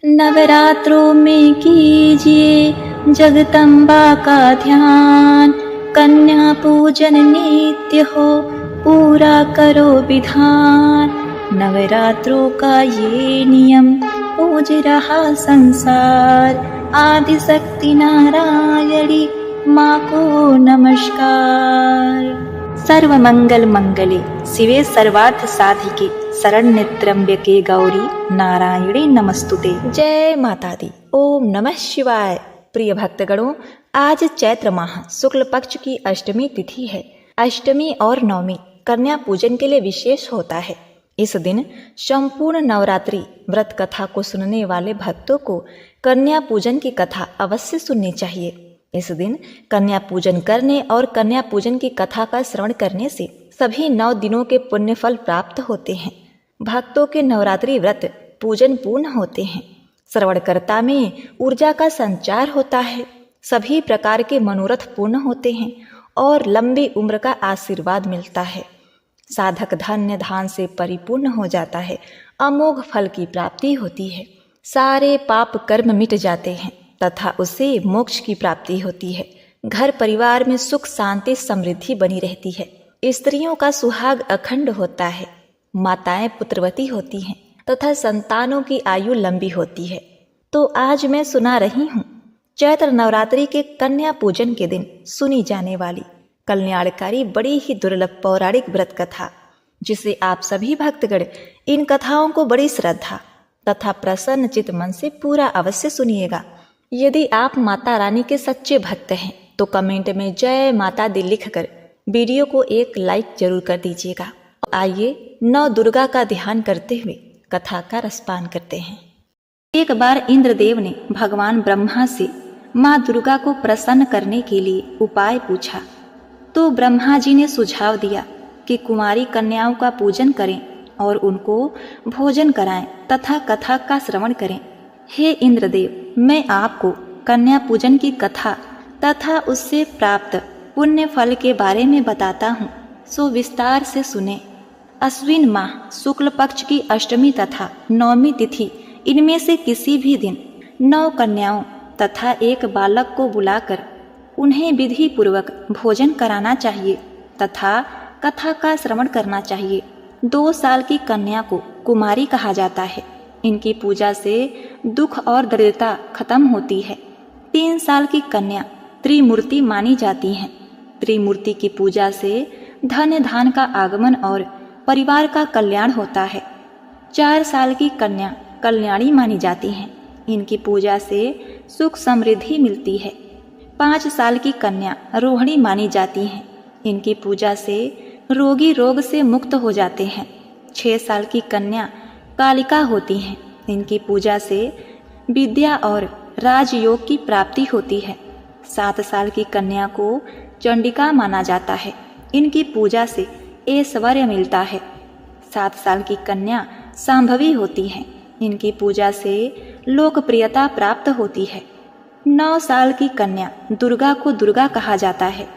नवरात्रों में कीजिए जगदम्बा का ध्यान, कन्या पूजन नित्य हो पूरा करो विधान। नवरात्रों का ये नियम पूज रहा संसार, आदि शक्ति नारायणी माँ को नमस्कार। सर्वमंगल मंगले शिवे सर्वार्थ साधिके शरण्ये त्र्यंबके गौरी नारायणी नमस्तुते। जय माता दी। ओम नमः शिवाय। प्रिय भक्तगणों, आज चैत्र माह शुक्ल पक्ष की अष्टमी तिथि है। अष्टमी और नवमी कन्या पूजन के लिए विशेष होता है। इस दिन संपूर्ण नवरात्रि व्रत कथा को सुनने वाले भक्तों को कन्या पूजन की कथा अवश्य सुननी चाहिए। इस दिन कन्या पूजन करने और कन्या पूजन की कथा का श्रवण करने से सभी 9 दिनों के पुण्य फल प्राप्त होते हैं। भक्तों के नवरात्रि व्रत पूजन पूर्ण होते हैं। श्रवणकर्ता में ऊर्जा का संचार होता है। सभी प्रकार के मनोरथ पूर्ण होते हैं और लंबी उम्र का आशीर्वाद मिलता है। साधक धन्य धान से परिपूर्ण हो जाता है। अमोघ फल की प्राप्ति होती है। सारे पाप कर्म मिट जाते हैं तथा उसे मोक्ष की प्राप्ति होती है। घर परिवार में सुख शांति समृद्धि बनी रहती है। स्त्रियों का सुहाग अखंड होता है। माताएं पुत्रवती होती हैं तथा संतानों की आयु लंबी होती है। तो आज मैं सुना रही हूँ चैत्र नवरात्रि के कन्या पूजन के दिन सुनी जाने वाली कल्याणकारी बड़ी ही दुर्लभ पौराणिक व्रत कथा, जिसे आप सभी भक्तगण इन कथाओं को बड़ी श्रद्धा तथा प्रसन्न चित मन से पूरा अवश्य सुनिएगा। यदि आप माता रानी के सच्चे भक्त हैं तो कमेंट में जय माता दी लिखकर वीडियो को एक लाइक जरूर कर दीजिएगा। आइए नौ दुर्गा का ध्यान करते हुए कथा का रसपान करते हैं। एक बार इंद्रदेव ने भगवान ब्रह्मा से माँ दुर्गा को प्रसन्न करने के लिए उपाय पूछा, तो ब्रह्मा जी ने सुझाव दिया कि कुमारी कन्याओं का पूजन करें और उनको भोजन कराएं तथा कथा का श्रवण करें। हे इंद्रदेव, मैं आपको कन्या पूजन की कथा तथा उससे प्राप्त पुण्य फल के बारे में बताता हूँ, सो विस्तार से सुने। अश्विन माह शुक्ल पक्ष की अष्टमी तथा नवमी तिथि, इनमें से किसी भी दिन 9 कन्याओं तथा एक बालक को बुलाकर उन्हें विधि पूर्वक भोजन कराना चाहिए तथा कथा का श्रवण करना चाहिए। 2 साल की कन्या को कुमारी कहा जाता है। इनकी पूजा से दुख और दरिद्रता खत्म होती है। 3 साल की कन्या त्रिमूर्ति मानी जाती हैं। त्रिमूर्ति की पूजा से धन धान का आगमन और परिवार का कल्याण होता है। 4 साल की कन्या कल्याणी मानी जाती हैं। इनकी पूजा से सुख समृद्धि मिलती है। 5 साल की कन्या रोहिणी मानी जाती हैं। इनकी पूजा से रोगी रोग से मुक्त हो जाते हैं। 6 साल की कन्या कालिका होती हैं। इनकी पूजा से विद्या और राजयोग की प्राप्ति होती है। 7 साल की कन्या को चंडिका माना जाता है। इनकी पूजा से ऐश्वर्य मिलता है। 7 साल की कन्या सांभवी होती है। इनकी पूजा से लोकप्रियता प्राप्त होती है। 9 साल की कन्या दुर्गा को दुर्गा कहा जाता है।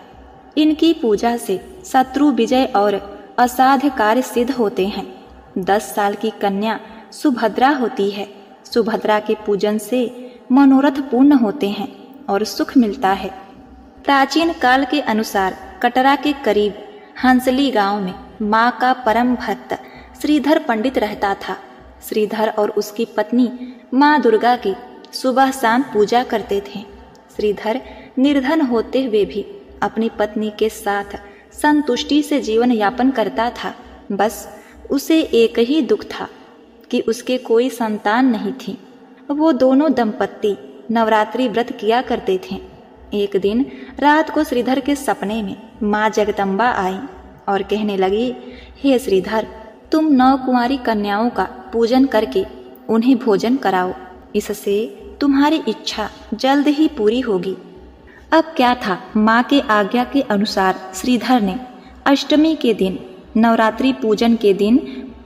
इनकी पूजा से शत्रु विजय और असाध्य कार्य सिद्ध होते हैं। 10 साल की कन्या सुभद्रा होती है। सुभद्रा के पूजन से मनोरथ पूर्ण होते हैं और सुख मिलता है। प्राचीन काल के अनुसार कटरा के करीब हंसली गांव में माँ का परम भक्त श्रीधर पंडित रहता था। श्रीधर और उसकी पत्नी माँ दुर्गा की सुबह शाम पूजा करते थे। श्रीधर निर्धन होते हुए भी अपनी पत्नी के साथ संतुष्टि से जीवन यापन करता था। बस उसे एक ही दुख था कि उसके कोई संतान नहीं थी। वो दोनों दंपत्ति नवरात्रि व्रत किया करते थे। एक दिन रात को श्रीधर के सपने में माँ जगदम्बा आई और कहने लगी, हे श्रीधर, तुम 9 कुंवारी कन्याओं का पूजन करके उन्हें भोजन कराओ। इससे तुम्हारी इच्छा जल्द ही पूरी होगी। अब क्या था, माँ के आज्ञा के अनुसार श्रीधर ने अष्टमी के दिन नवरात्रि पूजन के दिन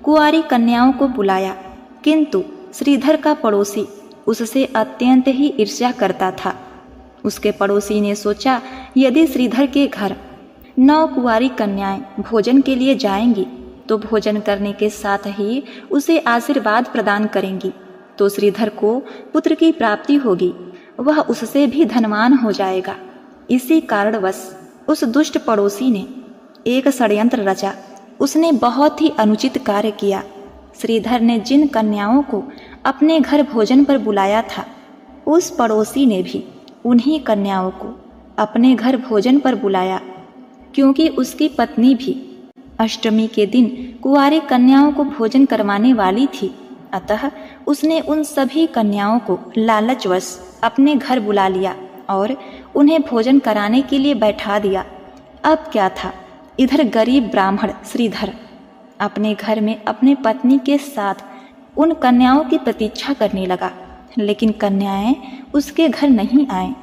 कुंवारी कन्याओं को बुलाया, किंतु श्रीधर का पड़ोसी उससे अत्यंत ही ईर्ष्या करता था। उसके पड़ोसी ने सोचा, यदि श्रीधर के घर 9 कुंवारी कन्याएं भोजन के लिए जाएंगी तो भोजन करने के साथ ही उसे आशीर्वाद प्रदान करेंगी, तो श्रीधर को पुत्र की प्राप्ति होगी, वह उससे भी धनवान हो जाएगा। इसी कारणवश उस दुष्ट पड़ोसी ने एक षड्यंत्र रचा। उसने बहुत ही अनुचित कार्य किया। श्रीधर ने जिन कन्याओं को अपने घर भोजन पर बुलाया था, उस पड़ोसी ने भी उन्हीं कन्याओं को अपने घर भोजन पर बुलाया, क्योंकि उसकी पत्नी भी अष्टमी के दिन कुंवारी कन्याओं को भोजन करवाने वाली थी। अतः उसने उन सभी कन्याओं को लालचवश अपने घर बुला लिया और उन्हें भोजन कराने के लिए बैठा दिया। अब क्या था, इधर गरीब ब्राह्मण श्रीधर अपने घर में अपने पत्नी के साथ उन कन्याओं की प्रतीक्षा करने लगा, लेकिन कन्याएं उसके घर नहीं आए।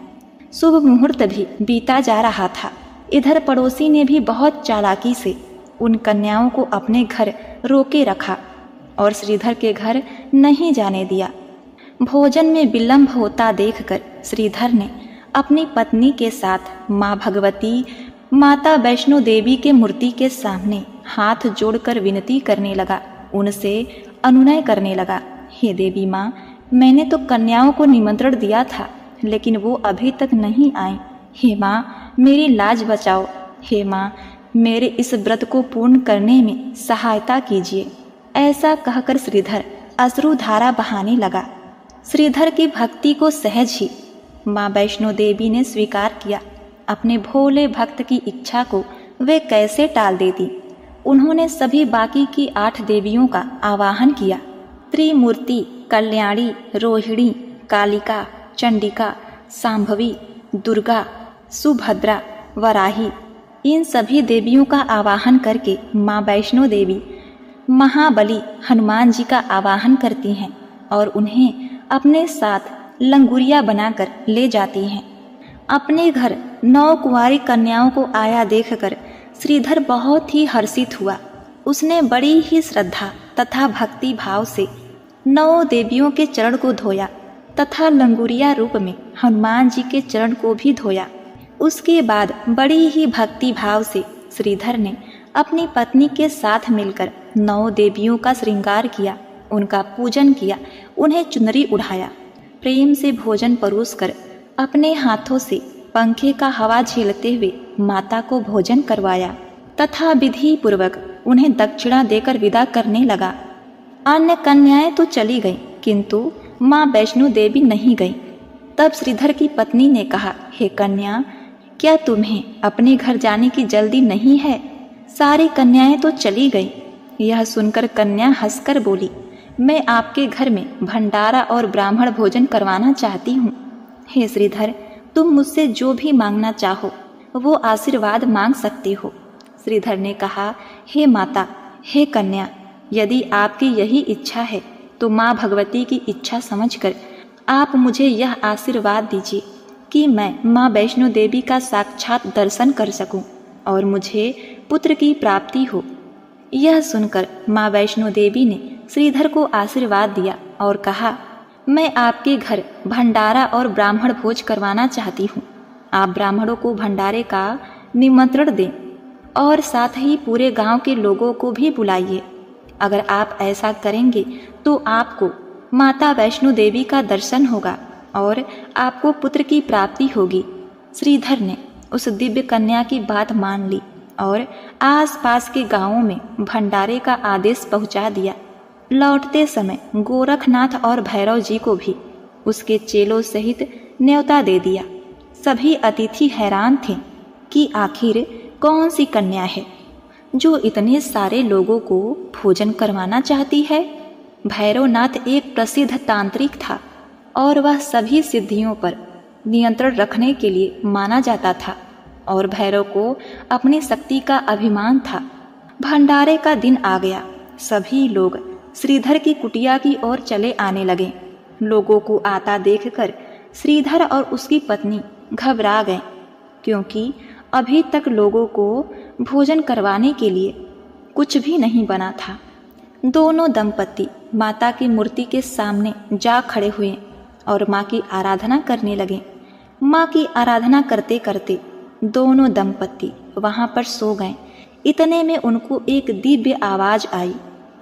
शुभ मुहूर्त भी बीता जा रहा था। इधर पड़ोसी ने भी बहुत चालाकी से उन कन्याओं को अपने घर रोके रखा और श्रीधर के घर नहीं जाने दिया। भोजन में विलंब होता देखकर श्रीधर ने अपनी पत्नी के साथ माँ भगवती, माता वैष्णो देवी के मूर्ति के सामने हाथ जोड़कर विनती करने लगा, उनसे अनुनय करने लगा। हे देवी माँ, मैंने तो कन्याओं को निमंत्रण दिया था, लेकिन वो अभी तक नहीं आई। हे माँ, मेरी लाज बचाओ। हे माँ, मेरे इस व्रत को पूर्ण करने में सहायता कीजिए। ऐसा कहकर श्रीधर अश्रुधारा बहाने लगा। श्रीधर की भक्ति को सहज ही माँ वैष्णो देवी ने स्वीकार किया। अपने भोले भक्त की इच्छा को वे कैसे टाल देती। उन्होंने सभी बाकी की 8 देवियों का आवाहन किया। त्रिमूर्ति, कल्याणी, रोहिणी, कालिका, चंडिका, सांभवी, दुर्गा, सुभद्रा, वराही, इन सभी देवियों का आवाहन करके माँ वैष्णो देवी महाबली हनुमान जी का आवाहन करती हैं और उन्हें अपने साथ लंगुरिया बनाकर ले जाती हैं। अपने घर 9 कुंवारी कन्याओं को आया देखकर श्रीधर बहुत ही हर्षित हुआ। उसने बड़ी ही श्रद्धा तथा भक्ति भाव से 9 देवियों के चरण को धोया तथा लंगुरिया रूप में हनुमान जी के चरण को भी धोया। उसके बाद बड़ी ही भक्ति भाव से श्रीधर ने अपनी पत्नी के साथ मिलकर 9 देवियों का श्रृंगार किया, उनका पूजन किया, उन्हें चुनरी उड़ाया, प्रेम से भोजन परोसकर अपने हाथों से पंखे का हवा झेलते हुए माता को भोजन करवाया तथा विधि पूर्वक उन्हें दक्षिणा देकर विदा करने लगा। अन्य कन्याएं तो चली गईं, किंतु माँ वैष्णो देवी नहीं गई। तब श्रीधर की पत्नी ने कहा, हे कन्या, क्या तुम्हें अपने घर जाने की जल्दी नहीं है? सारी कन्याएं तो चली गई। यह सुनकर कन्या हंसकर बोली, मैं आपके घर में भंडारा और ब्राह्मण भोजन करवाना चाहती हूँ। हे श्रीधर, तुम मुझसे जो भी मांगना चाहो वो आशीर्वाद मांग सकते हो। श्रीधर ने कहा, हे माता, हे कन्या, यदि आपकी यही इच्छा है तो माँ भगवती की इच्छा समझकर आप मुझे यह आशीर्वाद दीजिए कि मैं माँ वैष्णो देवी का साक्षात दर्शन कर सकूं और मुझे पुत्र की प्राप्ति हो। यह सुनकर माँ वैष्णो देवी ने श्रीधर को आशीर्वाद दिया और कहा, मैं आपके घर भंडारा और ब्राह्मण भोज करवाना चाहती हूँ। आप ब्राह्मणों को भंडारे का निमंत्रण दें और साथ ही पूरे गांव के लोगों को भी बुलाइए। अगर आप ऐसा करेंगे तो आपको माता वैष्णो देवी का दर्शन होगा और आपको पुत्र की प्राप्ति होगी। श्रीधर ने उस दिव्य कन्या की बात मान ली और आसपास के गांवों में भंडारे का आदेश पहुंचा दिया। लौटते समय गोरखनाथ और भैरव जी को भी उसके चेलों सहित न्योता दे दिया। सभी अतिथि हैरान थे कि आखिर कौन सी कन्या है जो इतने सारे लोगों को भोजन करवाना चाहती है। भैरवनाथ एक प्रसिद्ध तांत्रिक था और वह सभी सिद्धियों पर नियंत्रण रखने के लिए माना जाता था और भैरव को अपनी शक्ति का अभिमान था। भंडारे का दिन आ गया। सभी लोग श्रीधर की कुटिया की ओर चले आने लगे। लोगों को आता देखकर श्रीधर और उसकी पत्नी घबरा गए, क्योंकि अभी तक लोगों को भोजन करवाने के लिए कुछ भी नहीं बना था। दोनों दंपति माता की मूर्ति के सामने जा खड़े हुए और माँ की आराधना करने लगे। माँ की आराधना करते करते दोनों दंपति वहाँ पर सो गए। इतने में उनको एक दिव्य आवाज आई,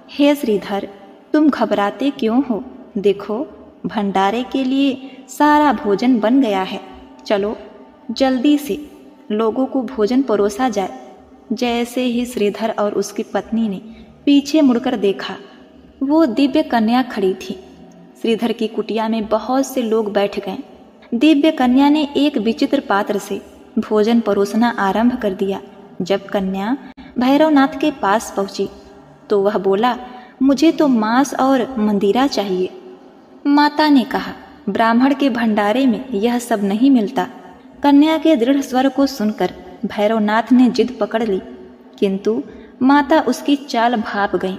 हे श्रीधर, तुम घबराते क्यों हो? देखो भंडारे के लिए सारा भोजन बन गया है, चलो जल्दी से लोगों को भोजन परोसा जाए। जैसे ही श्रीधर और उसकी पत्नी ने पीछे मुड़कर देखा, वो दिव्य कन्या खड़ी थी। श्रीधर की कुटिया में बहुत से लोग बैठ गए। दिव्य कन्या ने एक विचित्र पात्र से भोजन परोसना आरंभ कर दिया। जब कन्या भैरवनाथ के पास पहुंची तो वह बोला, मुझे तो मांस और मंदिरा चाहिए। माता ने कहा, ब्राह्मण के भंडारे में यह सब नहीं मिलता। कन्या के दृढ़ स्वर को सुनकर भैरवनाथ ने जिद पकड़ ली, किंतु माता उसकी चाल भाप गई।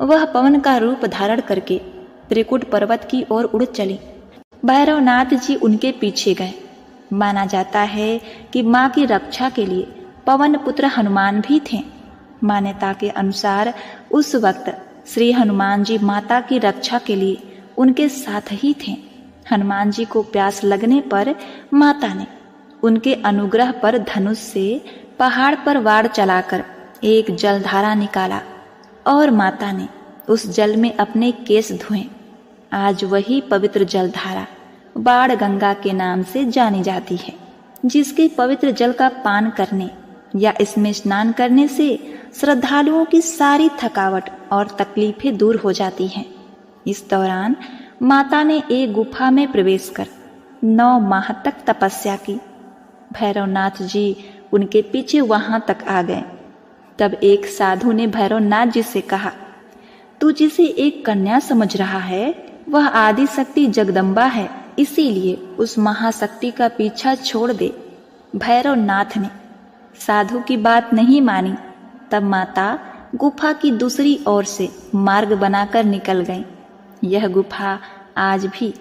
वह पवन का रूप धारण करके त्रिकुट पर्वत की ओर उड़ चली। भैरवनाथ जी उनके पीछे गए। माना जाता है कि माँ की रक्षा के लिए पवन पुत्र हनुमान भी थे। मान्यता के अनुसार उस वक्त श्री हनुमान जी माता की रक्षा के लिए उनके साथ ही थे। हनुमान जी को प्यास लगने पर माता ने उनके अनुग्रह पर धनुष से पहाड़ पर वार चलाकर एक जलधारा निकाला और माता ने उस जल में अपने केस धोए। आज वही पवित्र जलधारा बाण गंगा के नाम से जानी जाती है, जिसके पवित्र जल का पान करने या इसमें स्नान करने से श्रद्धालुओं की सारी थकावट और तकलीफें दूर हो जाती हैं। इस दौरान माता ने एक गुफा में प्रवेश कर 9 माह तक तपस्या की। भैरवनाथ जी उनके पीछे वहां तक आ गए। तब एक साधु ने भैरवनाथ जी से कहा, तू जिसे एक कन्या समझ रहा है वह आदि शक्ति जगदम्बा है, इसीलिए उस महाशक्ति का पीछा छोड़ दे। भैरवनाथ ने साधु की बात नहीं मानी। तब माता गुफा की दूसरी ओर से मार्ग बनाकर निकल गई। यह गुफा आज भी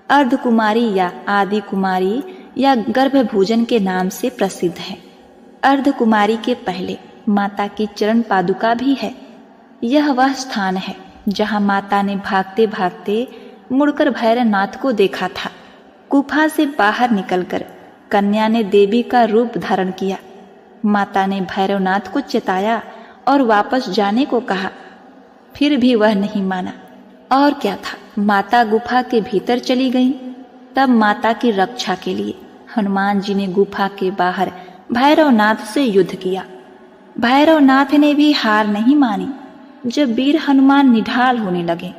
अर्धकुमारी या आदि कुमारी या गर्भभूजन के नाम से प्रसिद्ध है। अर्धकुमारी के पहले माता की चरण पादुका भी है। यह वह स्थान है जहाँ माता ने भागते भागते मुड़कर भैरवनाथ को देखा था। गुफा से बाहर निकलकर कन्या ने देवी का रूप धारण किया। माता ने भैरवनाथ को चिताया और वापस जाने को कहा, फिर भी वह नहीं माना। और क्या था, माता गुफा के भीतर चली गई। तब माता की रक्षा के लिए हनुमान जी ने गुफा के बाहर भैरवनाथ से युद्ध किया। भैरवनाथ ने भी हार नहीं मानी। जब वीर हनुमान निढाल होने लगे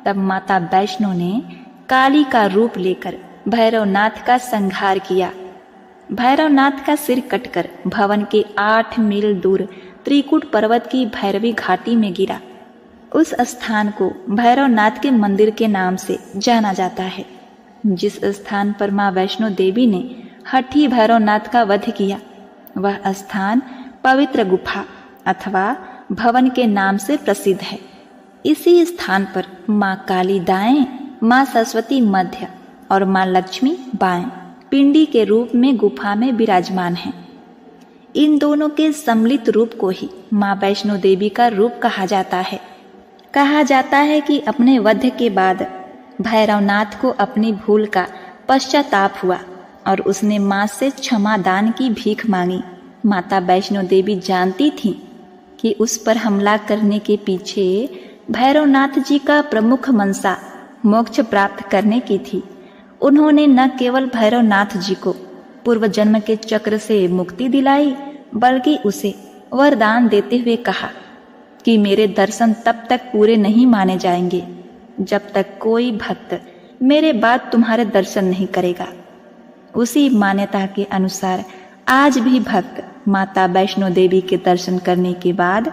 तब माता वैष्णो ने काली का रूप लेकर भैरवनाथ का संहार किया। भैरवनाथ का सिर कटकर भवन के 8 मील दूर त्रिकुट पर्वत की भैरवी घाटी में गिरा। उस स्थान को भैरवनाथ के मंदिर के नाम से जाना जाता है। जिस स्थान पर माँ वैष्णो देवी ने हठी भैरवनाथ का वध किया, वह स्थान पवित्र गुफा अथवा भवन के नाम से प्रसिद्ध है। इसी स्थान पर माँ काली दाएं, माँ सरस्वती मध्य और माँ लक्ष्मी बाएं पिंडी के रूप में गुफा में विराजमान हैं। इन दोनों के सम्मिलित रूप को ही माँ वैष्णो देवी का रूप कहा जाता है। कहा जाता है कि अपने वध के बाद भैरवनाथ को अपनी भूल का पश्चाताप हुआ और उसने माँ से क्षमा दान की भीख मांगी। माता वैष्णो देवी जानती थी कि उस पर हमला करने के पीछे भैरवनाथ जी का प्रमुख मनसा मोक्ष प्राप्त करने की थी। उन्होंने न केवल भैरवनाथ जी को पूर्व जन्म के चक्र से मुक्ति दिलाई, बल्कि उसे वरदान देते हुए कहा कि मेरे दर्शन तब तक पूरे नहीं माने जाएंगे जब तक कोई भक्त मेरे बाद तुम्हारे दर्शन नहीं करेगा। उसी मान्यता के अनुसार आज भी भक्त माता वैष्णो देवी के दर्शन करने के बाद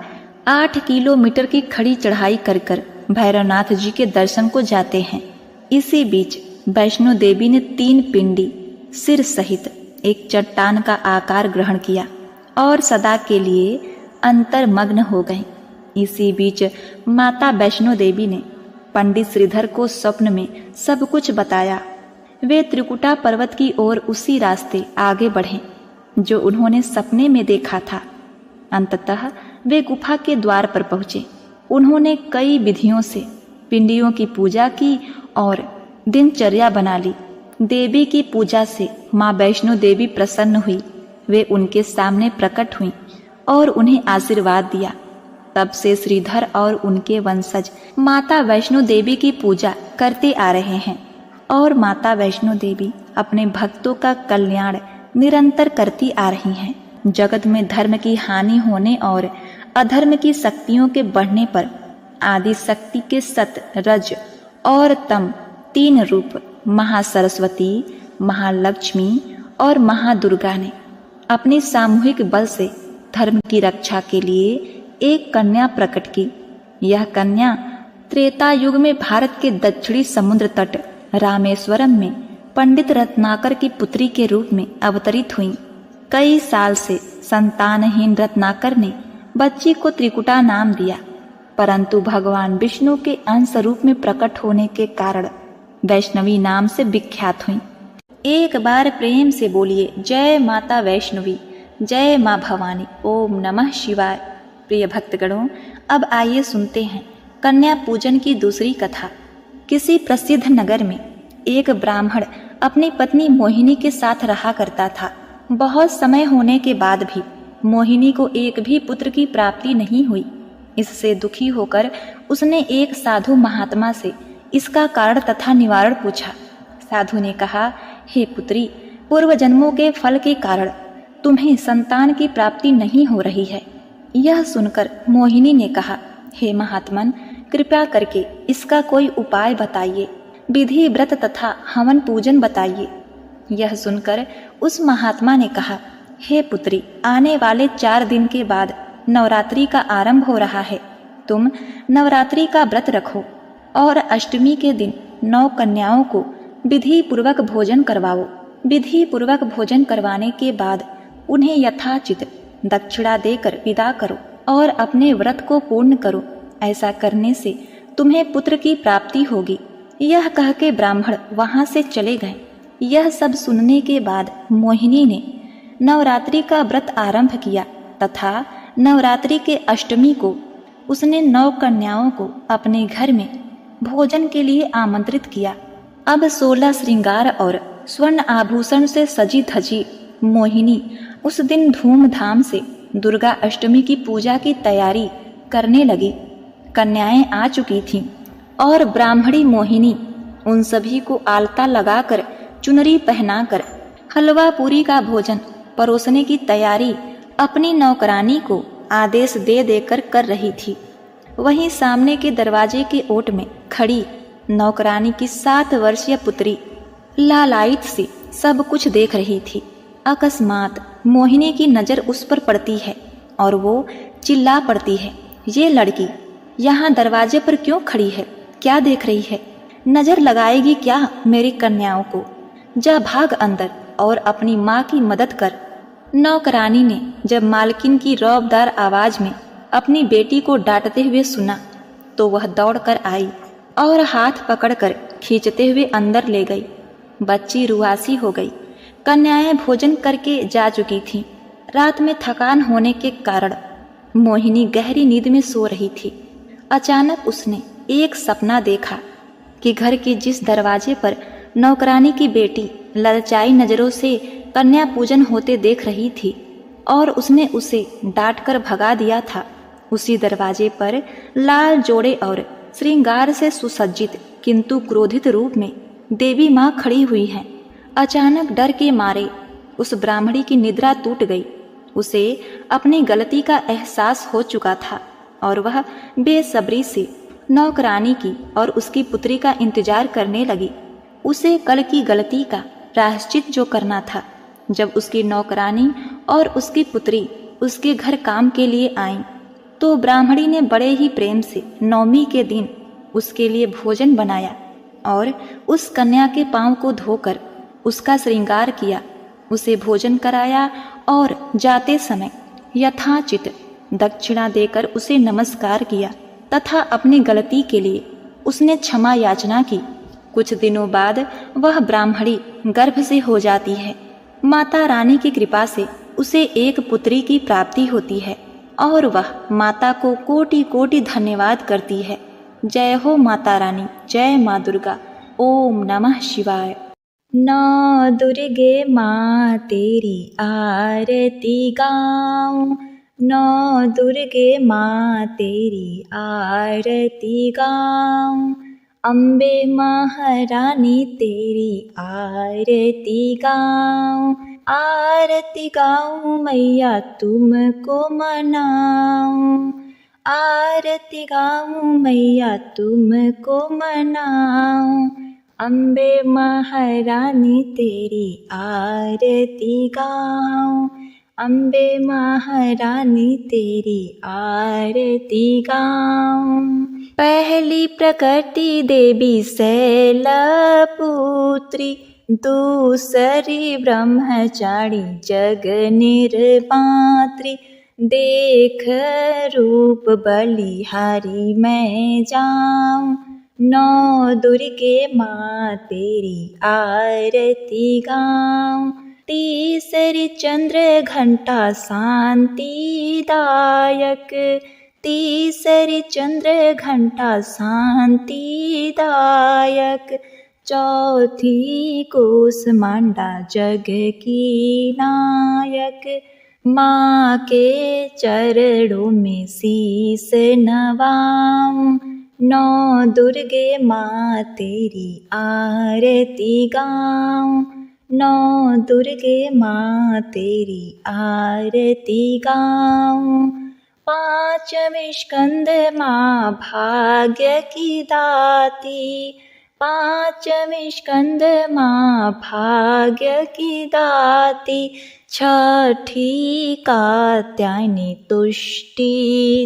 8 किलोमीटर की खड़ी चढ़ाई कर कर भैरवनाथ जी के दर्शन को जाते हैं। इसी बीच वैष्णो देवी ने 3 पिंडी सिर सहित एक चट्टान का आकार ग्रहण किया और सदा के लिए अंतर्मग्न हो गई। इसी बीच माता वैष्णो देवी ने पंडित श्रीधर को स्वप्न में सब कुछ बताया। वे त्रिकुटा पर्वत की ओर उसी रास्ते आगे बढ़े जो उन्होंने सपने में देखा था। अंततः वे गुफा के द्वार पर पहुंचे। उन्होंने कई विधियों से पिंडियों की पूजा की और दिनचर्या बना ली। देवी की पूजा से माँ वैष्णो देवी प्रसन्न हुई। वे उनके सामने प्रकट हुई और उन्हें आशीर्वाद दिया। तब से श्रीधर और उनके वंशज माता वैष्णो देवी की पूजा करते आ रहे हैं और माता वैष्णो देवी अपने भक्तों का कल्याण निरंतर करती आ रही हैं। जगत में धर्म की हानि होने और अधर्म की शक्तियों के बढ़ने पर आदि शक्ति के सत, रज और तम 3 रूप महासरस्वती, महालक्ष्मी और महादुर्गा ने अपने सामूहिक बल से धर्म की रक्षा के लिए एक कन्या प्रकट की। यह कन्या त्रेता युग में भारत के दक्षिणी समुद्र तट रामेश्वरम में पंडित रत्नाकर की पुत्री के रूप में अवतरित हुई। कई साल से संतानहीन रत्नाकर ने बच्ची को त्रिकुटा नाम दिया, परंतु भगवान विष्णु के अंश रूप में प्रकट होने के कारण वैष्णवी नाम से विख्यात हुई। एक बार प्रेम से बोलिए, जय माता वैष्णवी, जय माँ भवानी, ओम नमः शिवाय। प्रिय भक्तगणों, अब आइए सुनते हैं कन्या पूजन की दूसरी कथा। किसी प्रसिद्ध नगर में एक ब्राह्मण अपनी पत्नी मोहिनी के साथ रहा करता था। बहुत समय होने के बाद भी मोहिनी को एक भी पुत्र की प्राप्ति नहीं हुई। इससे दुखी होकर उसने एक साधु महात्मा से इसका कारण तथा निवारण पूछा। साधु ने कहा, हे पुत्री, पूर्व जन्मों के फल के कारण तुम्हें संतान की प्राप्ति नहीं हो रही है। यह सुनकर मोहिनी ने कहा, हे महात्मन, कृपया करके इसका कोई उपाय बताइए, विधि व्रत तथा हवन पूजन बताइए। यह सुनकर उस महात्मा ने कहा, हे पुत्री, आने वाले 4 दिन के बाद नवरात्रि का आरंभ हो रहा है। तुम नवरात्रि का व्रत रखो और अष्टमी के दिन 9 कन्याओं को विधि पूर्वक भोजन करवाओ। विधि पूर्वक भोजन करवाने के बाद उन्हें यथाचित दक्षिणा देकर विदा करो और अपने व्रत को पूर्ण करो। ऐसा करने से तुम्हें पुत्र की प्राप्ति होगी। यह कह के ब्राह्मण वहां से चले गए। यह सब सुनने के बाद मोहिनी ने नवरात्रि का व्रत आरंभ किया तथा नवरात्रि के अष्टमी को उसने 9 कन्याओं को अपने घर में भोजन के लिए आमंत्रित किया। अब 16 श्रृंगार और स्वर्ण आभूषण से सजी धजी मोहिनी उस दिन धूमधाम से दुर्गा अष्टमी की पूजा की तैयारी करने लगी। कन्याएं आ चुकी थीं और ब्राह्मणी मोहिनी उन सभी को आलता लगाकर, चुनरी पहनाकर, हलवा पूरी का भोजन परोसने की तैयारी अपनी नौकरानी को आदेश दे देकर कर रही थी। वहीं सामने के दरवाजे के ओट में खड़ी नौकरानी की 7 वर्षीय पुत्री लालायित सी सब कुछ देख रही थी। अकस्मात मोहिनी की नजर उस पर पड़ती है और वो चिल्ला पड़ती है, ये लड़की यहाँ दरवाजे पर क्यों खड़ी है? क्या देख रही है? नजर लगाएगी क्या मेरी कन्याओं को? जा भाग अंदर और अपनी माँ की मदद कर। नौकरानी ने जब मालकिन की रौबदार आवाज में अपनी बेटी को डांटते हुए सुना तो वह दौड़कर आई और हाथ पकड़कर खींचते हुए अंदर ले गई। बच्ची रुआसी हो गई। कन्याएं भोजन करके जा चुकी थीं। रात में थकान होने के कारण मोहिनी गहरी नींद में सो रही थी। अचानक उसने एक सपना देखा कि घर के जिस दरवाजे पर नौकरानी की बेटी ललचाई नजरों से कन्या पूजन होते देख रही थी और उसने उसे डांटकर भगा दिया था, उसी दरवाजे पर लाल जोड़े और श्रृंगार से सुसज्जित किंतु क्रोधित रूप में देवी माँ खड़ी हुई हैं। अचानक डर के मारे उस ब्राह्मणी की निद्रा टूट गई। उसे अपनी गलती का एहसास हो चुका था और वह बेसब्री से नौकरानी की और उसकी पुत्री का इंतजार करने लगी। उसे कल की गलती का प्रायश्चित जो करना था। जब उसकी नौकरानी और उसकी पुत्री उसके घर काम के लिए आईं, तो ब्राह्मणी ने बड़े ही प्रेम से 9वीं के दिन उसके लिए भोजन बनाया और उस कन्या के पांव को धोकर उसका श्रृंगार किया, उसे भोजन कराया और जाते समय यथाचित दक्षिणा देकर उसे नमस्कार किया तथा अपनी गलती के लिए उसने क्षमा याचना की। कुछ दिनों बाद वह ब्राह्मणी गर्भ से हो जाती है। माता रानी की कृपा से उसे एक पुत्री की प्राप्ति होती है और वह माता को कोटि कोटि धन्यवाद करती है। जय हो माता रानी, जय माँ दुर्गा, ओम नमः शिवाय। नौ दुर्गे माँ तेरी आरती गाऊं, नौ दुर्गे माँ तेरी आरती गाऊं, अम्बे महारानी तेरी आरती गाऊं, आरती गाऊं मैया तुमको मनाऊं, आरती गाऊं मैया तुमको मनाऊं, अम्बे महारानी तेरी आरती गाऊं, अम्बे महारानी तेरी आरती गाऊं। पहली प्रकृति देवी शैलपुत्री, दूसरी ब्रह्मचारी जग निर्मात्री, देख रूप बलिहारी मैं जाऊं, नौ दुर्गे माँ तेरी आरती गाऊं, तीसरी चंद्र घंटा शांतिदायक, तीसरी चंद्र घंटा शांतिदायक, चौथी कूष्मांडा जग की नायक, माँ के चरणों में शीस नवाऊं, नौ दुर्गे माँ तेरी आरती गाऊं, नौ दुर्गे माँ तेरी आरती गाऊं। पांचवें स्कंद माँ भाग्य की दाती, पांचवें स्कंद माँ भाग्य की दाती, छठी कात्यायनी तुष्टि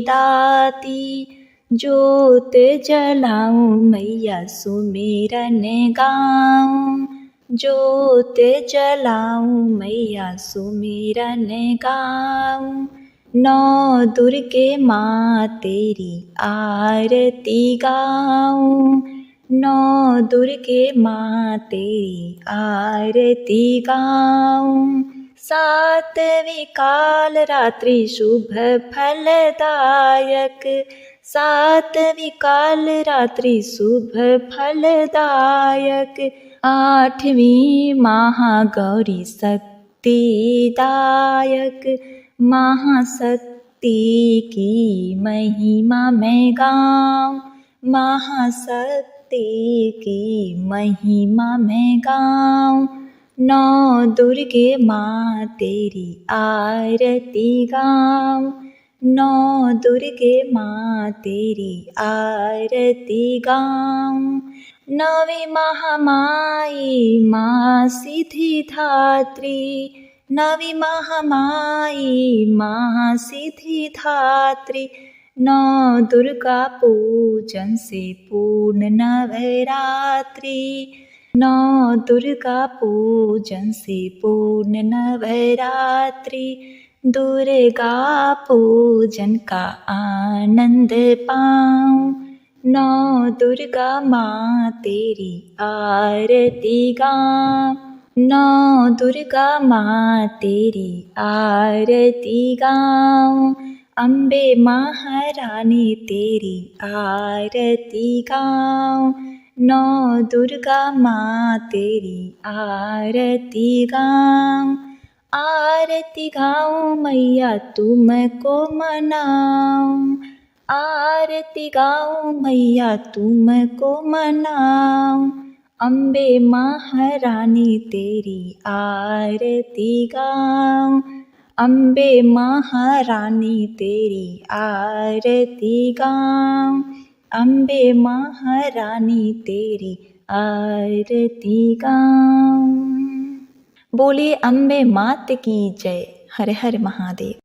दाती, ज्योत जलाऊं मैया सुमिरन गाऊं, ज्योत जलाऊं मैया सुमिरन गाऊं, नौ दुर्गे माँ तेरी आरती गाऊं, नौ दुर्गे माँ तेरी आरती गाऊं। सातवीं काल रात्रि शुभ फलदायक, सातवीं काल रात्रि शुभ फलदायक, आठवीं महागौरी शक्तिदायक, महाशक्ति की महिमा मैं गाऊं, महाशक्ति की महिमा मैं गाऊं, नौ दुर्गे माँ तेरी आरती गाऊं, नौ दुर्गे माँ तेरी आरती गाऊं। नवी महामाई माँ सिद्धिदात्री, नवी महामाई माँ सिद्धिदात्री, नौ दुर्गा पूजन से पूर्ण नवरात्रि, नौ दुर्गा पूजन से पूर्ण नवरात्रि, दुर्गा पूजन का आनंद पाऊं, नौ दुर्गा माँ तेरी आरती गाऊं, नौ दुर्गा माँ तेरी आरती गाऊं, अम्बे महारानी तेरी आरती गाऊं, नौ दुर्गा माँ तेरी आरती गाऊं, आरती गाऊं मैया तुमको मनाऊं, आरती गाऊं मैया तुमको मनाऊं, अम्बे महारानी तेरी आरती गाऊं, अम्बे महारानी तेरी आरती गाऊं, अम्बे महारानी तेरी आरती गाऊं। बोले अम्बे मात की जय। हर हर महादेव।